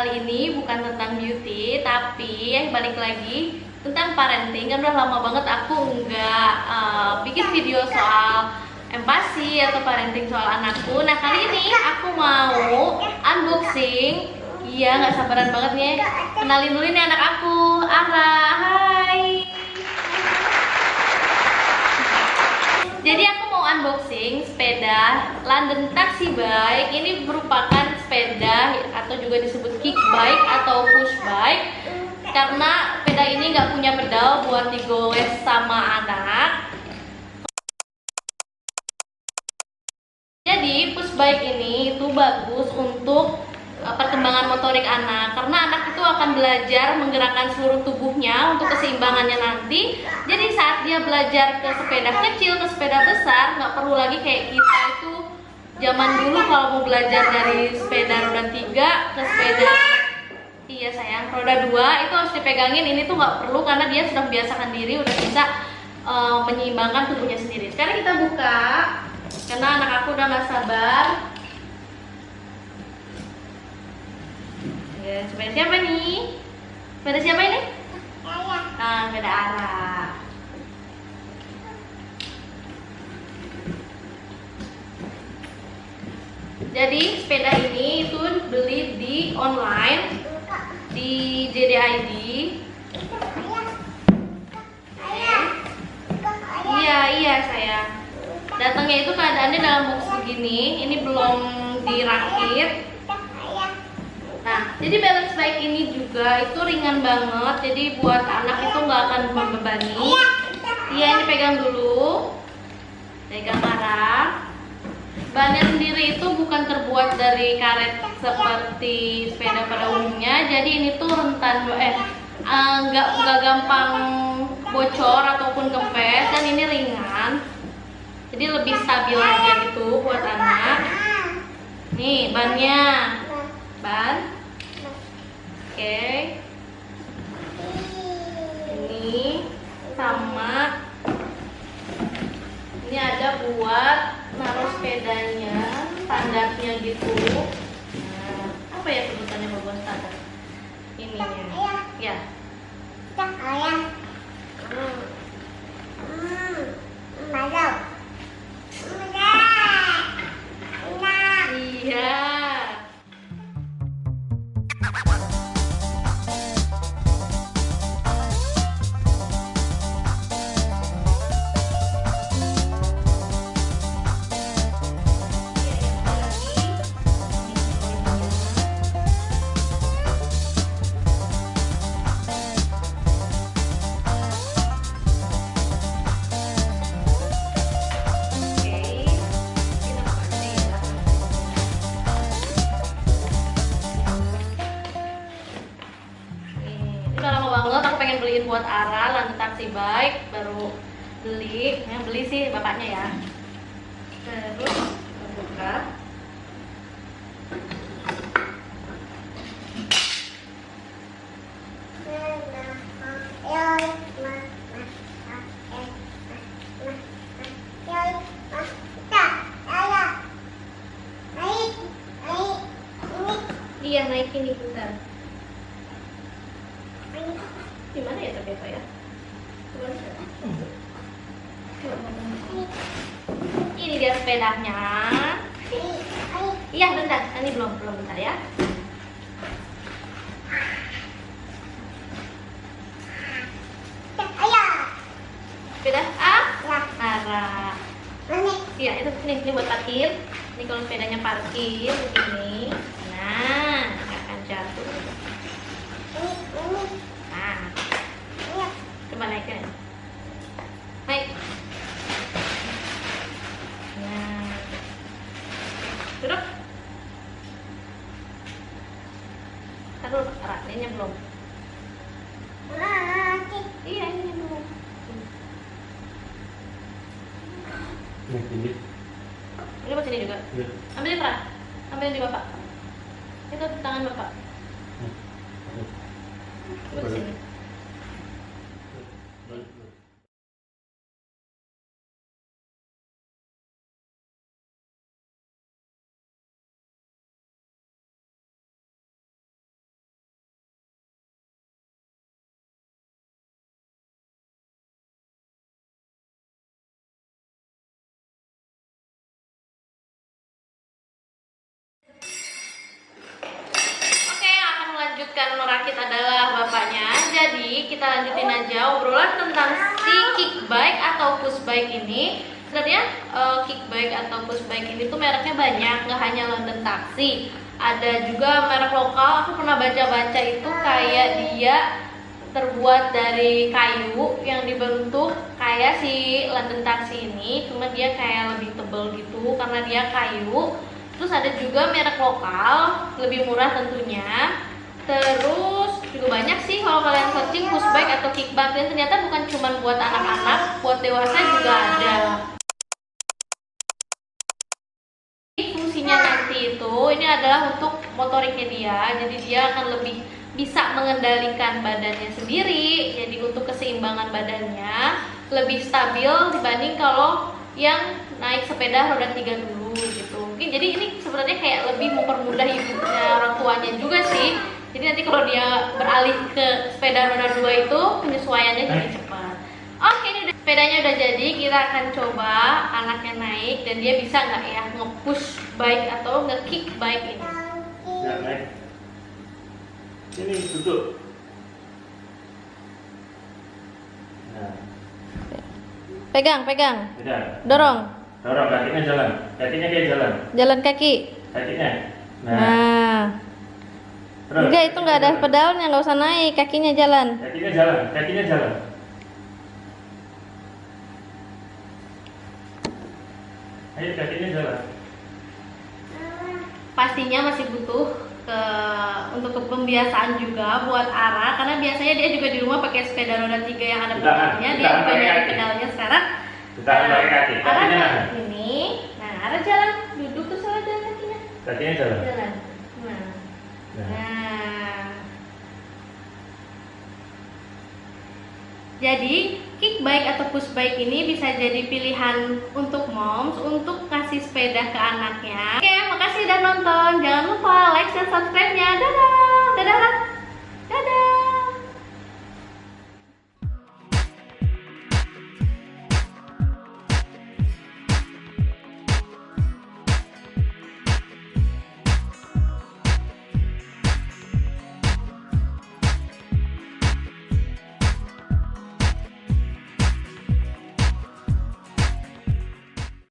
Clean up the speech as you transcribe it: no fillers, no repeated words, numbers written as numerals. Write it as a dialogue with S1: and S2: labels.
S1: kali ini bukan tentang beauty, tapi balik lagi tentang parenting. Kan udah lama banget aku nggak bikin video soal empati atau parenting soal anakku. Nah kali ini aku mau unboxing. Iya, nggak sabaran banget nih. Kenalin dulu nih anak aku, Ara. Hai. Jadi aku mau unboxing sepeda London Taxi Bike. Ini merupakan sepeda atau juga disebut kick bike atau push bike, karena sepeda ini nggak punya pedal buat digoes sama anak. Jadi push bike ini itu bagus untuk perkembangan motorik anak, karena anak itu akan belajar menggerakkan seluruh tubuhnya untuk keseimbangannya nanti. Jadi saat dia belajar ke sepeda kecil, ke sepeda besar, nggak perlu lagi kayak kita itu zaman dulu kalau mau belajar dari sepeda roda 3 ke sepeda roda 2 itu harus dipegangin. Ini tuh nggak perlu karena dia sudah membiasakan diri, udah bisa menyeimbangkan tubuhnya sendiri. Sekarang kita buka karena anak aku udah nggak sabar. Ya, sepeda siapa nih? Sepeda siapa ini? Sepeda Ara. Jadi sepeda ini itu beli di online di JDID. Iya sayang. Datangnya itu keadaannya dalam box begini. Ini belum dirakit. Nah, jadi balance bike ini juga itu ringan banget, jadi buat anak itu nggak akan membebani. Iya, ini pegang dulu, pegang arah. Bannya sendiri itu bukan terbuat dari karet seperti sepeda pada umumnya, jadi ini tuh rentan, nggak gampang bocor ataupun kempes, dan ini ringan, jadi lebih stabil aja gitu buat anak. Nih bannya. Ban. Oke. Ini sama. Ini ada buat naruh sepedanya, standarnya gitu. Nah, apa ya sebutannya buat standar? Ininya. Ya. Iya. Udah lama banget aku pengen beliin buat Ara London Taxi Bike, baru beli. Yang beli sih bapaknya ya. Terus kita buka. Iya, naikin nih bentar. Gimana ya tapi apa ya? Ini dia sepedanya. Iya bentar, ini belum bentar ya. Sepeda Ara. Iya itu ini buat parkir. Ini kalau sepedanya parkir begini. Nah, akan jatuh. Nah, coba naikin. Naik. Nah, duduk. Taruh ini belum. Iya ini belum. Ini buat sini juga. Ambilin Fra. Ambilin di bapak. Itu tangan bapak. Buat sini. kita lanjutin aja obrolan tentang si kick bike atau push bike ini. Sebenarnya kick bike atau push bike ini tuh mereknya banyak, nggak hanya London Taxi. Ada juga merek lokal, aku pernah baca-baca itu kayak dia terbuat dari kayu yang dibentuk kayak si London Taxi ini, cuma dia kayak lebih tebal gitu karena dia kayu. Terus ada juga merek lokal, lebih murah tentunya. Terus juga banyak sih kalau kalian searching push bike atau kick bike, dan ternyata bukan cuma buat anak-anak, buat dewasa juga ada. Fungsinya nanti itu ini adalah untuk motoriknya dia, jadi dia akan lebih bisa mengendalikan badannya sendiri. Jadi untuk keseimbangan badannya lebih stabil dibanding kalau yang naik sepeda roda 3 dulu gitu. Mungkin jadi ini sebenarnya kayak lebih mempermudah ibunya, orang tuanya juga sih. Jadi nanti kalau dia beralih ke sepeda roda 2 itu penyesuaiannya jadi cepat. Oke, ini udah, sepedanya udah jadi. Kita akan coba anaknya naik dan dia bisa nggak ya nge-push bike atau nge-kick bike ini.
S2: Ya, naik. Ini duduk. Nah.
S1: Pegang.
S2: Pegang.
S1: Dorong.
S2: Dorong, kakinya jalan. Kakinya kayak jalan.
S1: Jalan kaki.
S2: Kakinya.
S1: Nah.
S2: Terus,
S1: Enggak, itu nggak ada
S2: jalan.
S1: pedalnya, nggak usah naik, kakinya jalan.
S2: Kakinya jalan. Kakinya jalan. Ayo, kakinya jalan.
S1: Pastinya masih butuh untuk pembiasaan juga buat Ara, karena biasanya dia juga di rumah pakai sepeda roda 3 yang ada pedalnya. Dia juga nyari pedalnya sekarang.
S2: Ditahan pakai kaki.
S1: Ara
S2: Kakinya
S1: naik
S2: nahan.
S1: ini. Nah, Ara jalan, duduk terus Ara jalan kakinya.
S2: Kakinya jalan.
S1: Jalan. Nah.
S2: Nah.
S1: Nah. Jadi kick bike atau push bike ini bisa jadi pilihan untuk moms untuk kasih sepeda ke anaknya. Oke, makasih udah nonton. Jangan lupa like dan subscribe-nya. Dadah. Dadah. Dadah.